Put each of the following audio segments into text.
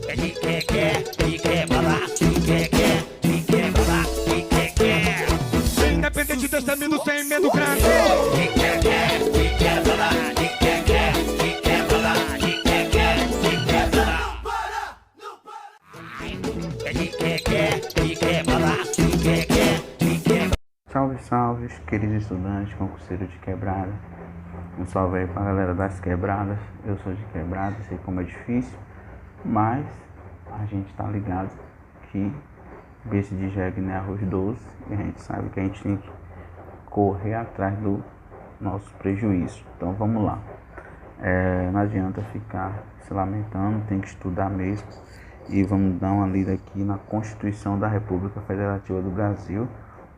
É de que quer babar, de que babar, de que. Independente desse medo, sem medo grande. De que babar, de que babar, de que babar. É de que babar, de que. Salve, salve, queridos estudantes, concurseiros de quebrada. Um salve aí pra galera das quebradas. Eu sou de quebrada, sei como é difícil, mas a gente tá ligado que berço de jegue não é arroz doce, e a gente sabe que a gente tem que correr atrás do nosso prejuízo. Então vamos lá. Não adianta ficar se lamentando, tem que estudar mesmo. E vamos dar uma lida aqui na Constituição da República Federativa do Brasil,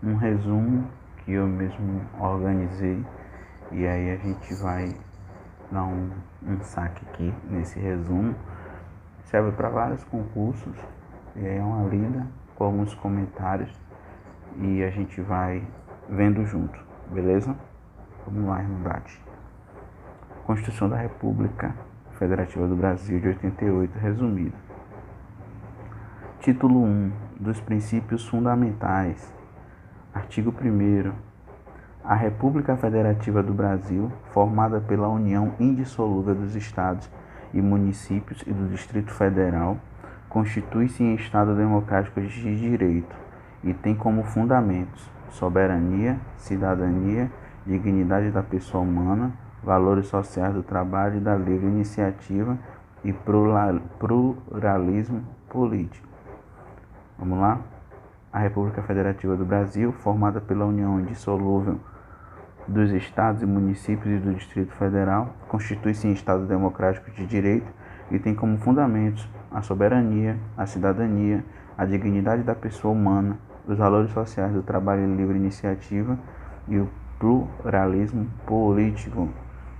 um resumo que eu mesmo organizei, e aí a gente vai dar um saque aqui nesse resumo. Serve para vários concursos, e aí é uma lida com alguns comentários e a gente vai vendo junto, beleza? Vamos lá, irmandade. Constituição da República Federativa do Brasil de 88, resumida. Título 1 dos princípios fundamentais. Artigo 1º. A República Federativa do Brasil, formada pela união indissolúvel dos Estados e municípios e do Distrito Federal, constitui-se em Estado democrático de direito e tem como fundamentos soberania, cidadania, dignidade da pessoa humana, valores sociais do trabalho e da livre iniciativa e pluralismo político. Vamos lá? A República Federativa do Brasil, formada pela união indissolúvel dos Estados e municípios e do Distrito Federal, constitui-se em Estado democrático de direito e tem como fundamentos a soberania, a cidadania, a dignidade da pessoa humana, os valores sociais do trabalho e livre iniciativa e o pluralismo político.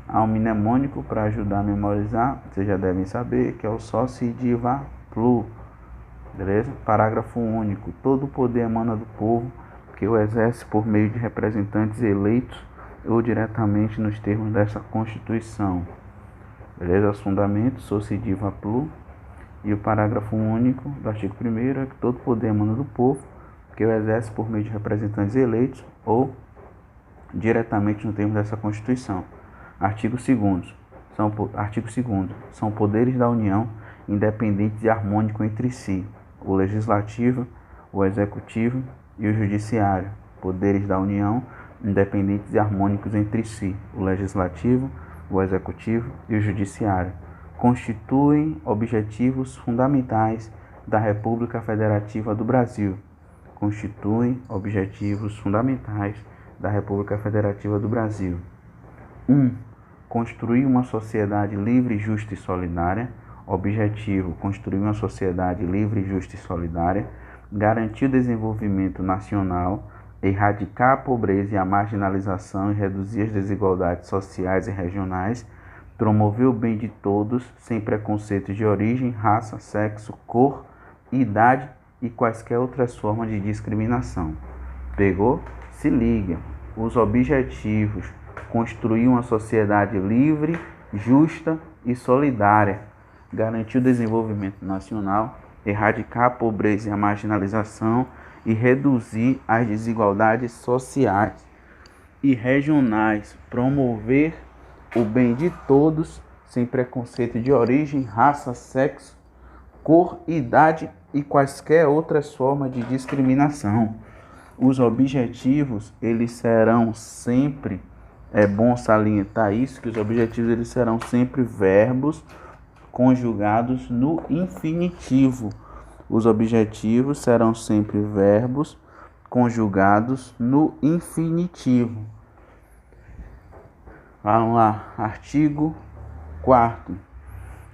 Há um mnemônico para ajudar a memorizar, vocês já devem saber, que é o Sociediva Plu. Beleza? Parágrafo único. Todo o poder emana do povo, que o exerce por meio de representantes eleitos ou diretamente nos termos dessa Constituição. Beleza? Os fundamentos, Sociediva Plu. E o parágrafo único do artigo 1º é que todo o poder emana do povo, que o exerce por meio de representantes eleitos ou diretamente nos termos dessa Constituição. Artigo 2º. São poderes da União independentes e harmônicos entre si. O Legislativo, o Executivo e o Judiciário. Poderes da União, independentes e harmônicos entre si. O Legislativo, o Executivo e o Judiciário. Constituem objetivos fundamentais da República Federativa do Brasil. Constituem objetivos fundamentais da República Federativa do Brasil. 1. Construir uma sociedade livre, justa e solidária. Objetivo: construir uma sociedade livre, justa e solidária, garantir o desenvolvimento nacional, erradicar a pobreza e a marginalização e reduzir as desigualdades sociais e regionais, promover o bem de todos, sem preconceitos de origem, raça, sexo, cor, idade e quaisquer outras formas de discriminação. Pegou? Se liga. Os objetivos: construir uma sociedade livre, justa e solidária, garantir o desenvolvimento nacional, erradicar a pobreza e a marginalização e reduzir as desigualdades sociais e regionais, promover o bem de todos, sem preconceito de origem, raça, sexo, cor, idade e quaisquer outras formas de discriminação. Os objetivos, eles serão sempre, é bom salientar isso, que os objetivos eles serão sempre verbos conjugados no infinitivo. Os objetivos serão sempre verbos conjugados no infinitivo. Vamos lá, artigo 4º.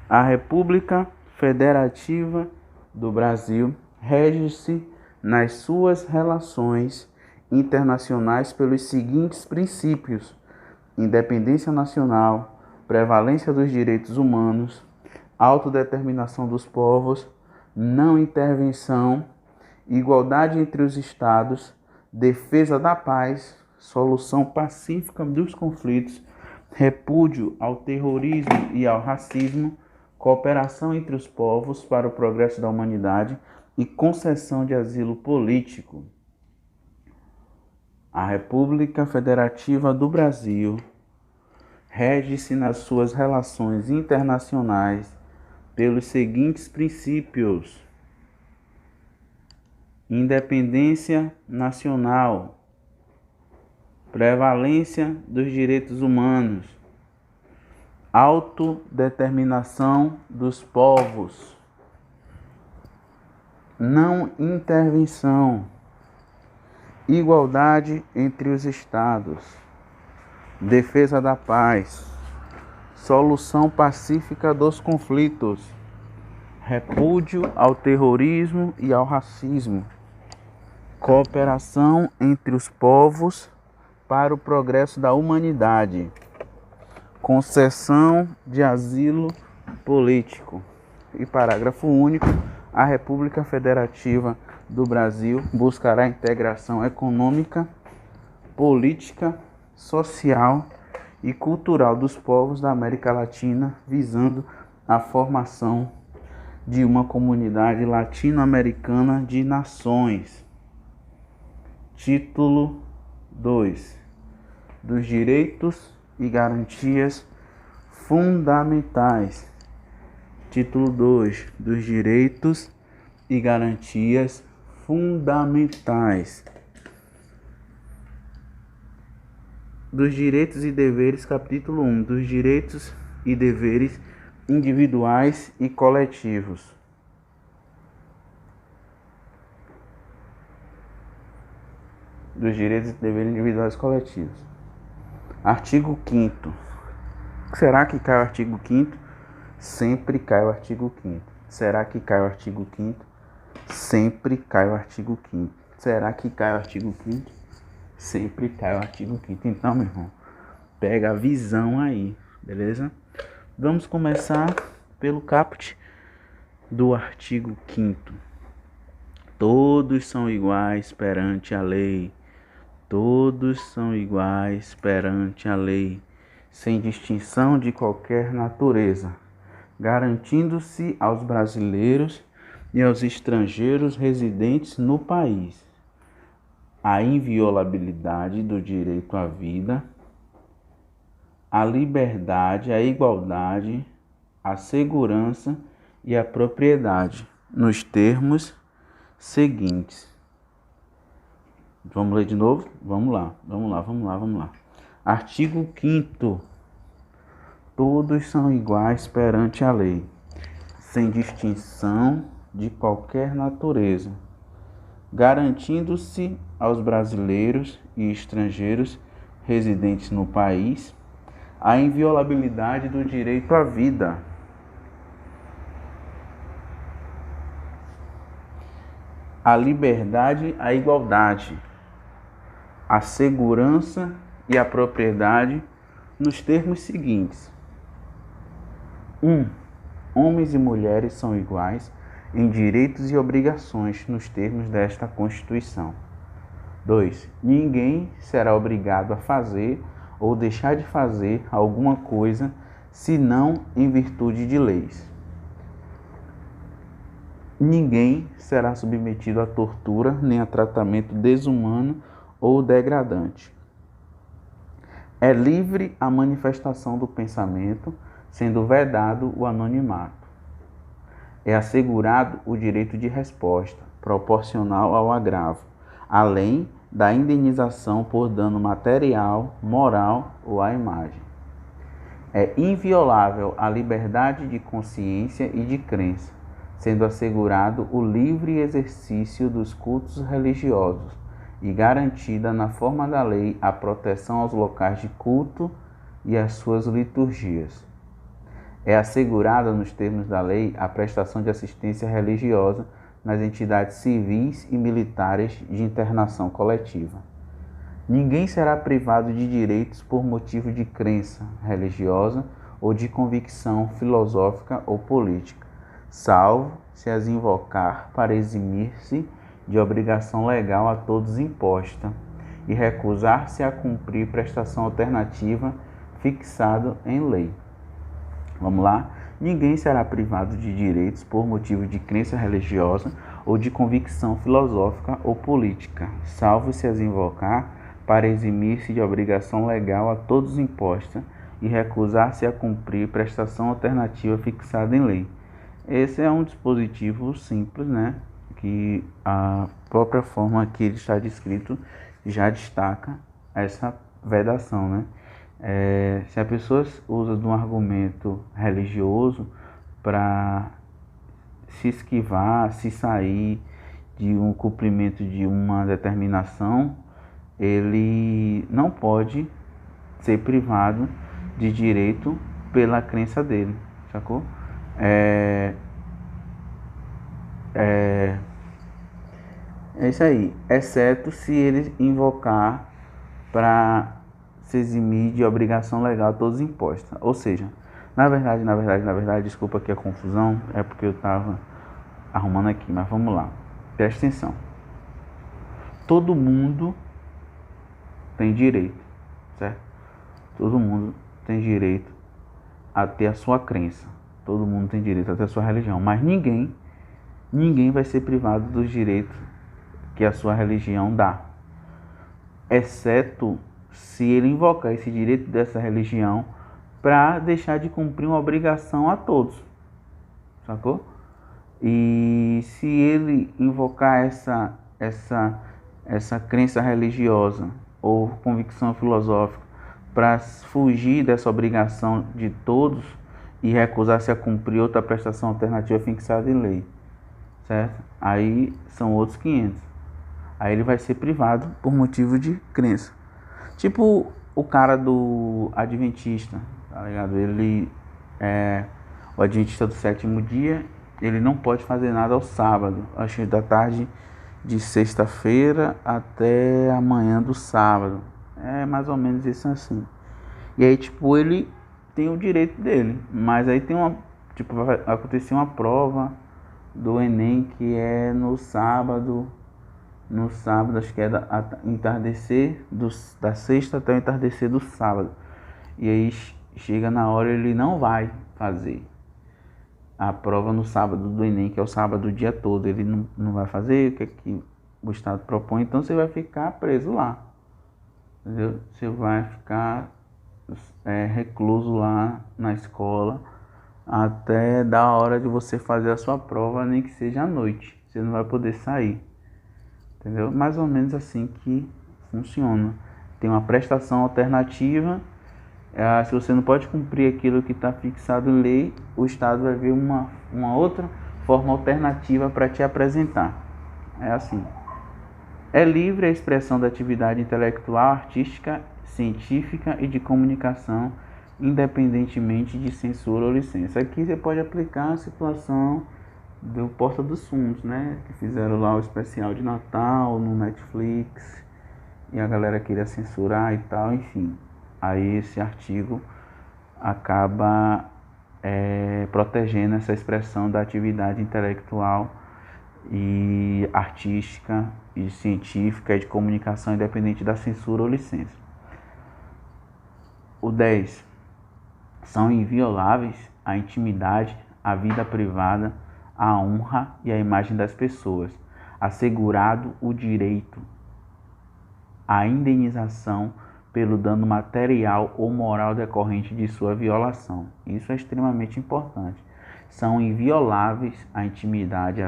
A República Federativa do Brasil rege-se nas suas relações internacionais pelos seguintes princípios: independência nacional, prevalência dos direitos humanos, autodeterminação dos povos, não intervenção, igualdade entre os estados, defesa da paz, solução pacífica dos conflitos, repúdio ao terrorismo e ao racismo, cooperação entre os povos para o progresso da humanidade e concessão de asilo político. A República Federativa do Brasil rege-se nas suas relações internacionais pelos seguintes princípios: independência nacional, prevalência dos direitos humanos, autodeterminação dos povos, não intervenção, igualdade entre os estados, defesa da paz, solução pacífica dos conflitos, repúdio ao terrorismo e ao racismo, cooperação entre os povos para o progresso da humanidade, concessão de asilo político. E parágrafo único. A República Federativa do Brasil buscará a integração econômica, política, social e cultural dos povos da América Latina, visando a formação de uma comunidade latino-americana de nações. Título 2. Dos direitos e garantias fundamentais. Título 2. Dos direitos e garantias fundamentais. Dos direitos e deveres, capítulo 1. Dos direitos e deveres individuais e coletivos. Dos direitos e deveres individuais e coletivos. Artigo 5º. Será que cai o artigo 5º? Sempre cai o artigo 5º. Será que cai o artigo 5º? Sempre cai o artigo 5º. Será que cai o artigo 5º? Sempre cai o artigo 5º. Então, meu irmão, pega a visão aí, beleza? Vamos começar pelo caput do artigo 5º. Todos são iguais perante a lei. Todos são iguais perante a lei, sem distinção de qualquer natureza, garantindo-se aos brasileiros e aos estrangeiros residentes no país a inviolabilidade do direito à vida, a liberdade, a igualdade, a segurança e a propriedade, nos termos seguintes. Vamos ler de novo? Vamos lá. Artigo 5º. Todos são iguais perante a lei, sem distinção de qualquer natureza, garantindo-se aos brasileiros e estrangeiros residentes no país a inviolabilidade do direito à vida, a liberdade, a igualdade, a segurança e a propriedade nos termos seguintes. 1. Homens e mulheres são iguais em direitos e obrigações nos termos desta Constituição. 2. Ninguém será obrigado a fazer ou deixar de fazer alguma coisa senão em virtude de leis. Ninguém será submetido a tortura nem a tratamento desumano ou degradante. É livre a manifestação do pensamento, sendo vedado o anonimato. É assegurado o direito de resposta, proporcional ao agravo, além da indenização por dano material, moral ou à imagem. É inviolável a liberdade de consciência e de crença, sendo assegurado o livre exercício dos cultos religiosos e garantida na forma da lei a proteção aos locais de culto e às suas liturgias. É assegurada nos termos da lei a prestação de assistência religiosa nas entidades civis e militares de internação coletiva. Ninguém será privado de direitos por motivo de crença religiosa ou de convicção filosófica ou política, salvo se as invocar para eximir-se de obrigação legal a todos imposta e recusar-se a cumprir prestação alternativa fixado em lei. Vamos lá? ninguém será privado de direitos por motivo de crença religiosa ou de convicção filosófica ou política, salvo se as invocar para eximir-se de obrigação legal a todos imposta e recusar-se a cumprir prestação alternativa fixada em lei. Esse é um dispositivo simples, né? Que a própria forma que ele está descrito já destaca essa vedação, né? Se a pessoa usa de um argumento religioso para se esquivar, se sair de um cumprimento de uma determinação, ele não pode ser privado de direito pela crença dele, sacou? É isso aí, exceto se ele invocar para se eximir de obrigação legal a todos imposta. Ou seja, na verdade, desculpa aqui a confusão, é porque eu estava arrumando aqui, mas vamos lá. Presta atenção. Todo mundo tem direito, certo? Todo mundo tem direito a ter a sua crença. Todo mundo tem direito a ter a sua religião, mas ninguém vai ser privado dos direitos que a sua religião dá, exceto se ele invocar esse direito dessa religião para deixar de cumprir uma obrigação a todos, sacou? E se ele invocar essa crença religiosa ou convicção filosófica para fugir dessa obrigação de todos e recusar-se a cumprir outra prestação alternativa fixada em lei, certo? Aí são outros 500. Aí ele vai ser privado por motivo de crença. Tipo o cara do adventista, tá ligado? Ele é o adventista do sétimo dia, ele não pode fazer nada ao sábado, acho da tarde de sexta-feira até amanhã do sábado. É mais ou menos isso assim. E aí, tipo, ele tem o direito dele, mas aí tem vai acontecer uma prova do Enem que é no sábado, acho que é entardecer da sexta até o entardecer do sábado. E aí chega na hora, ele não vai fazer a prova no sábado do Enem, que é o sábado o dia todo. Ele não vai fazer o que é que o Estado propõe, então você vai ficar preso lá, entendeu? Você vai ficar recluso lá na escola até da hora de você fazer a sua prova, nem que seja à noite. Você não vai poder sair. Entendeu? Mais ou menos assim que funciona. Tem uma prestação alternativa. Se você não pode cumprir aquilo que está fixado em lei, o Estado vai ver uma outra forma alternativa para te apresentar. É assim. É livre a expressão da atividade intelectual, artística, científica e de comunicação, independentemente de censura ou licença. Aqui você pode aplicar a situação do Porta dos Fundos, né? Que fizeram lá o especial de Natal no Netflix e a galera queria censurar e tal, enfim. Aí esse artigo acaba protegendo essa expressão da atividade intelectual e artística e científica e de comunicação independente da censura ou licença. O 10. São invioláveis a intimidade, a vida privada, a honra e a imagem das pessoas, assegurado o direito à indenização pelo dano material ou moral decorrente de sua violação. Isso é extremamente importante. São invioláveis a intimidade,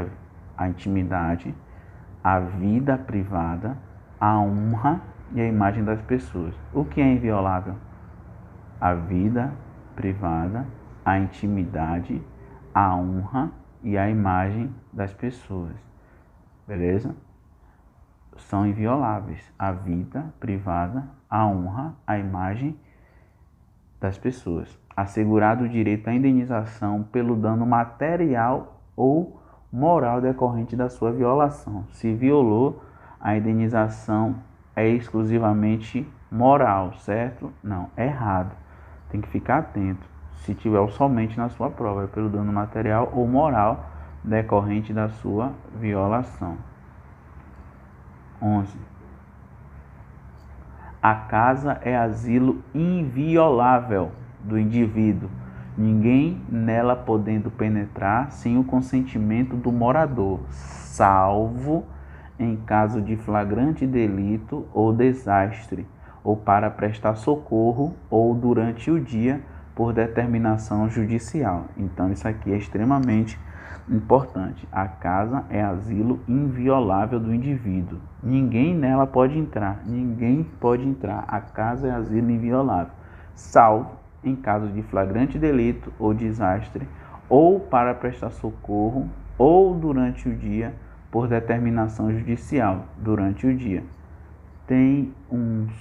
a vida privada, a honra e a imagem das pessoas. O que é inviolável? A vida privada, a intimidade, a honra e a imagem das pessoas. Beleza? São invioláveis a vida privada, a honra, a imagem das pessoas. Assegurado o direito à indenização pelo dano material ou moral decorrente da sua violação. Se violou, a indenização é exclusivamente moral, certo? Não, é errado. Tem que ficar atento. Se tiver somente na sua prova, é pelo dano material ou moral decorrente da sua violação. 11. A casa é asilo inviolável do indivíduo, ninguém nela podendo penetrar sem o consentimento do morador, salvo em caso de flagrante delito ou desastre, ou para prestar socorro, ou durante o dia, por determinação judicial. Então, isso aqui é extremamente importante. A casa é asilo inviolável do indivíduo. Ninguém nela pode entrar. Ninguém pode entrar. A casa é asilo inviolável, salvo em caso de flagrante delito ou desastre, ou para prestar socorro, ou durante o dia, por determinação judicial. Durante o dia. Tem uns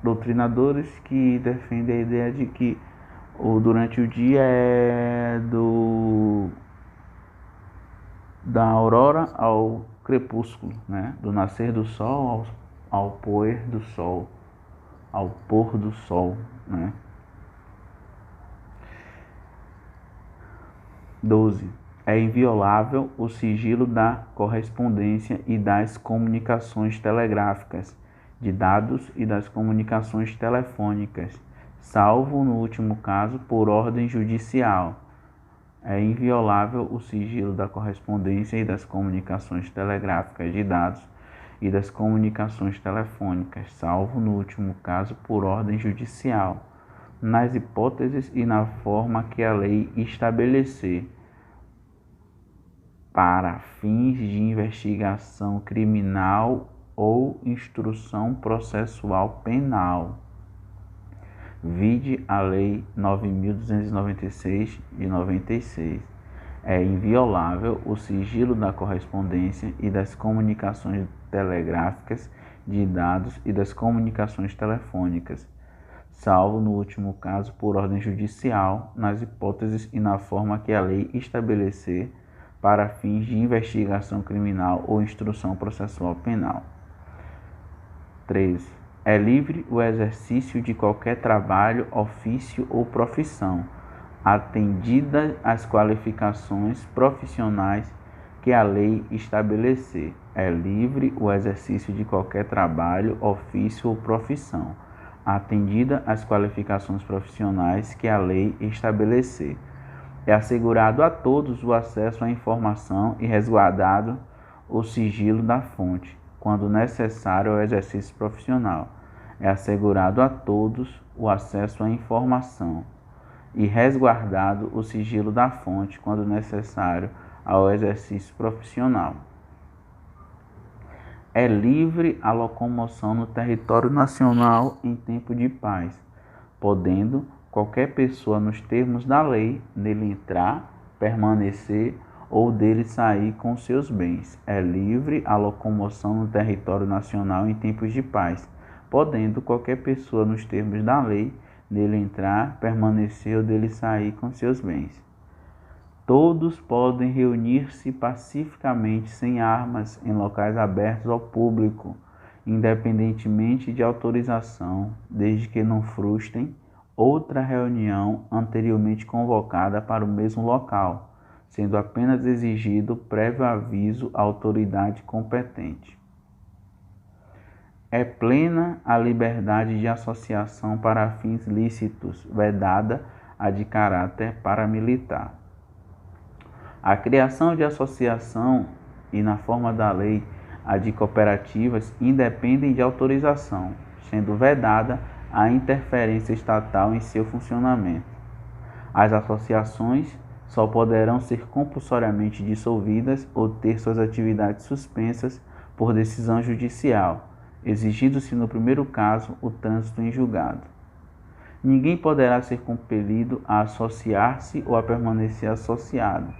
doutrinadores que defendem a ideia de que durante o dia é da aurora ao crepúsculo, né? Do nascer do sol ao pôr do sol, né? 12. É inviolável o sigilo da correspondência e das comunicações telegráficas, de dados e das comunicações telefônicas, salvo no último caso por ordem judicial. É inviolável o sigilo da correspondência e das comunicações telegráficas, de dados e das comunicações telefônicas, salvo no último caso por ordem judicial, nas hipóteses e na forma que a lei estabelecer, para fins de investigação criminal ou instrução processual penal. Vide a Lei 9.296 de 96. É inviolável o sigilo da correspondência e das comunicações telegráficas, de dados e das comunicações telefônicas, salvo no último caso por ordem judicial, nas hipóteses e na forma que a lei estabelecer, para fins de investigação criminal ou instrução processual penal. 13. É livre o exercício de qualquer trabalho, ofício ou profissão, atendidas as qualificações profissionais que a lei estabelecer. É livre o exercício de qualquer trabalho, ofício ou profissão, atendida as qualificações profissionais que a lei estabelecer. É assegurado a todos o acesso à informação e resguardado o sigilo da fonte, quando necessário ao exercício profissional. É assegurado a todos o acesso à informação e resguardado o sigilo da fonte, quando necessário ao exercício profissional. É livre a locomoção no território nacional em tempo de paz, podendo qualquer pessoa, nos termos da lei, nele entrar, permanecer ou dele sair com seus bens. É livre a locomoção no território nacional em tempos de paz, podendo qualquer pessoa, nos termos da lei, nele entrar, permanecer ou dele sair com seus bens. Todos podem reunir-se pacificamente sem armas em locais abertos ao público, independentemente de autorização, desde que não frustrem outra reunião anteriormente convocada para o mesmo local, sendo apenas exigido prévio aviso à autoridade competente. É plena a liberdade de associação para fins lícitos, vedada a de caráter paramilitar. A criação de associação e, na forma da lei, a de cooperativas independem de autorização, sendo vedada a interferência estatal em seu funcionamento. As associações só poderão ser compulsoriamente dissolvidas ou ter suas atividades suspensas por decisão judicial, exigindo-se no primeiro caso o trânsito em julgado. Ninguém poderá ser compelido a associar-se ou a permanecer associado.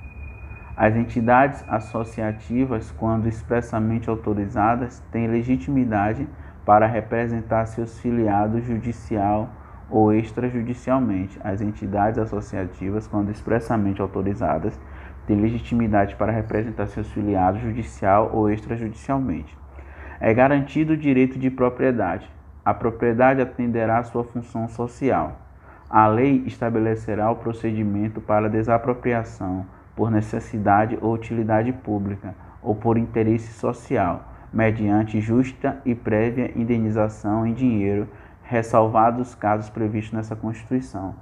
As entidades associativas, quando expressamente autorizadas, têm legitimidade para representar seus filiados judicial ou extrajudicialmente. As entidades associativas, quando expressamente autorizadas, têm legitimidade para representar seus filiados judicial ou extrajudicialmente. É garantido o direito de propriedade. A propriedade atenderá à sua função social. A lei estabelecerá o procedimento para desapropriação por necessidade ou utilidade pública ou por interesse social, mediante justa e prévia indenização em dinheiro, ressalvados os casos previstos nessa Constituição.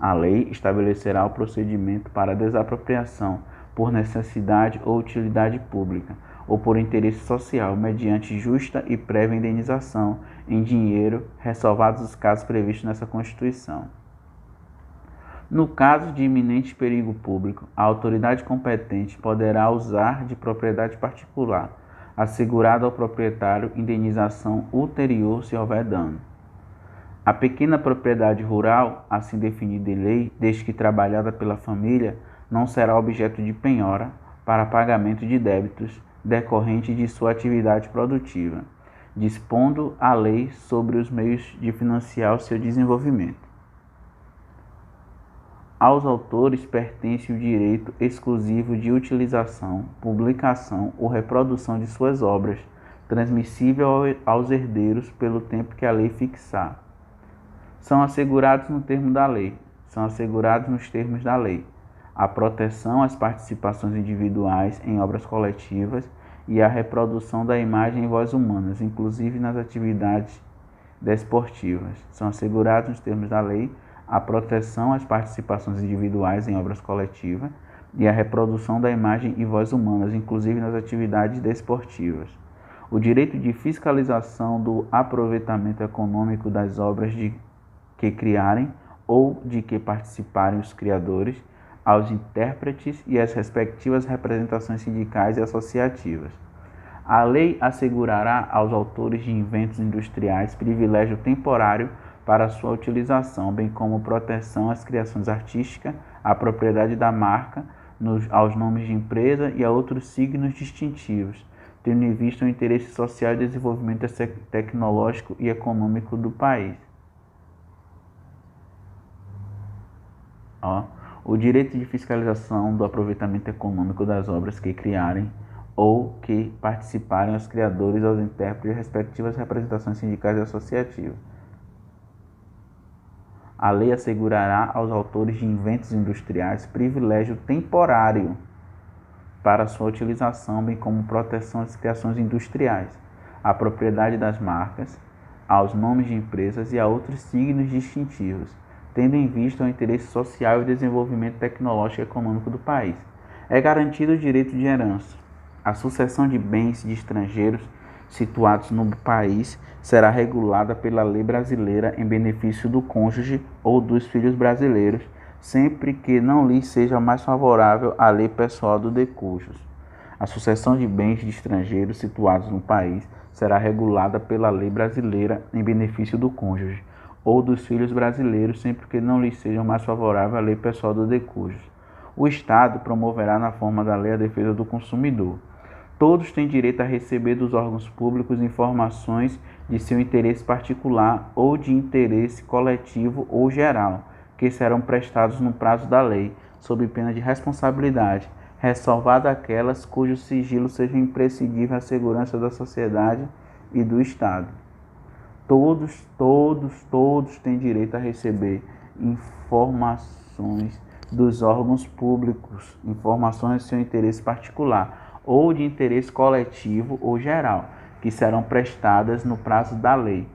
A lei estabelecerá o procedimento para desapropriação por necessidade ou utilidade pública ou por interesse social, mediante justa e prévia indenização em dinheiro, ressalvados os casos previstos nessa Constituição. No caso de iminente perigo público, a autoridade competente poderá usar de propriedade particular, assegurada ao proprietário indenização ulterior se houver dano. A pequena propriedade rural, assim definida em lei, desde que trabalhada pela família, não será objeto de penhora para pagamento de débitos decorrentes de sua atividade produtiva, dispondo a lei sobre os meios de financiar o seu desenvolvimento. Aos autores pertence o direito exclusivo de utilização, publicação ou reprodução de suas obras, transmissível aos herdeiros pelo tempo que a lei fixar. São assegurados nos termos da lei, a proteção às participações individuais em obras coletivas e a reprodução da imagem e voz humanas, inclusive nas atividades desportivas. São assegurados nos termos da lei a proteção às participações individuais em obras coletivas e a reprodução da imagem e voz humanas, inclusive nas atividades desportivas. O direito de fiscalização do aproveitamento econômico das obras que criarem ou de que participarem os criadores, aos intérpretes e às respectivas representações sindicais e associativas. A lei assegurará aos autores de inventos industriais privilégio temporário para sua utilização, bem como proteção às criações artísticas, à propriedade da marca, aos nomes de empresa e a outros signos distintivos, tendo em vista o interesse social e desenvolvimento tecnológico e econômico do país. O direito de fiscalização do aproveitamento econômico das obras que criarem ou que participarem os criadores, aos intérpretes e respectivas representações sindicais e associativas. A lei assegurará aos autores de inventos industriais privilégio temporário para sua utilização, bem como proteção às criações industriais, à propriedade das marcas, aos nomes de empresas e a outros signos distintivos, tendo em vista o interesse social e o desenvolvimento tecnológico e econômico do país. É garantido o direito de herança. A sucessão de bens de estrangeiros situados no país será regulada pela lei brasileira em benefício do cônjuge ou dos filhos brasileiros, sempre que não lhes seja mais favorável a lei pessoal do decujus. A sucessão de bens de estrangeiros situados no país será regulada pela lei brasileira em benefício do cônjuge ou dos filhos brasileiros, sempre que não lhes seja mais favorável a lei pessoal do decujus. O Estado promoverá na forma da lei a defesa do consumidor. Todos têm direito a receber dos órgãos públicos informações de seu interesse particular ou de interesse coletivo ou geral, que serão prestados no prazo da lei, sob pena de responsabilidade, ressalvada aquelas cujo sigilo seja imprescindível à segurança da sociedade e do Estado. Todos têm direito a receber informações dos órgãos públicos, informações de seu interesse particular ou de interesse coletivo ou geral, que serão prestadas no prazo da lei,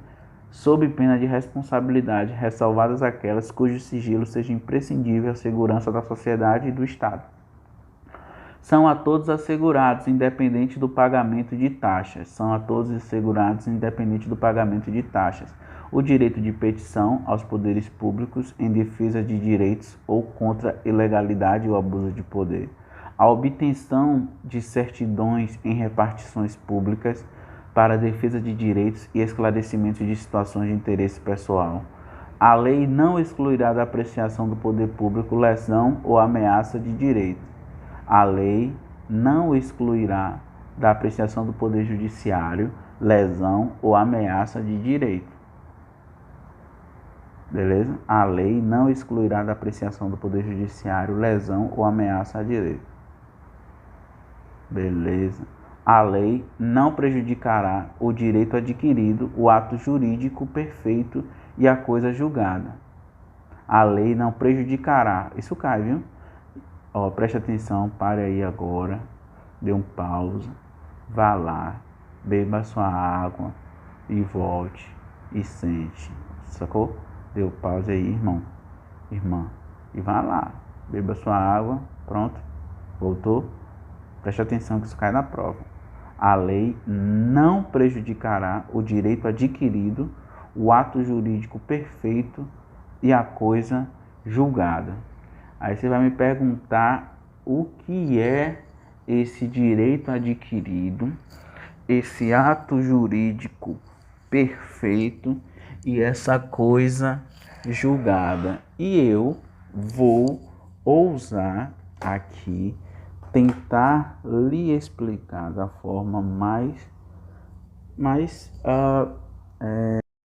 sob pena de responsabilidade, ressalvadas aquelas cujo sigilo seja imprescindível à segurança da sociedade e do Estado. São a todos assegurados, independente do pagamento de taxas. O direito de petição aos poderes públicos em defesa de direitos ou contra a ilegalidade ou abuso de poder. A obtenção de certidões em repartições públicas para a defesa de direitos e esclarecimento de situações de interesse pessoal. A lei não excluirá da apreciação do poder público lesão ou ameaça de direito. A lei não excluirá da apreciação do poder judiciário lesão ou ameaça de direito. Beleza? A lei não excluirá da apreciação do poder judiciário lesão ou ameaça a direito. Beleza. A lei não prejudicará o direito adquirido, o ato jurídico perfeito e a coisa julgada. A lei não prejudicará. Isso cai, viu? Preste atenção, pare aí agora. Dê um pausa. Vá lá. Beba sua água e volte e sente. Sacou? Dê um pause aí, irmão. irmã. E vá lá, beba sua água, pronto, voltou. Preste atenção que isso cai na prova. A lei não prejudicará o direito adquirido, o ato jurídico perfeito e a coisa julgada. Aí você vai me perguntar o que é esse direito adquirido, esse ato jurídico perfeito e essa coisa julgada. E eu vou ousar aqui tentar lhe explicar da forma mais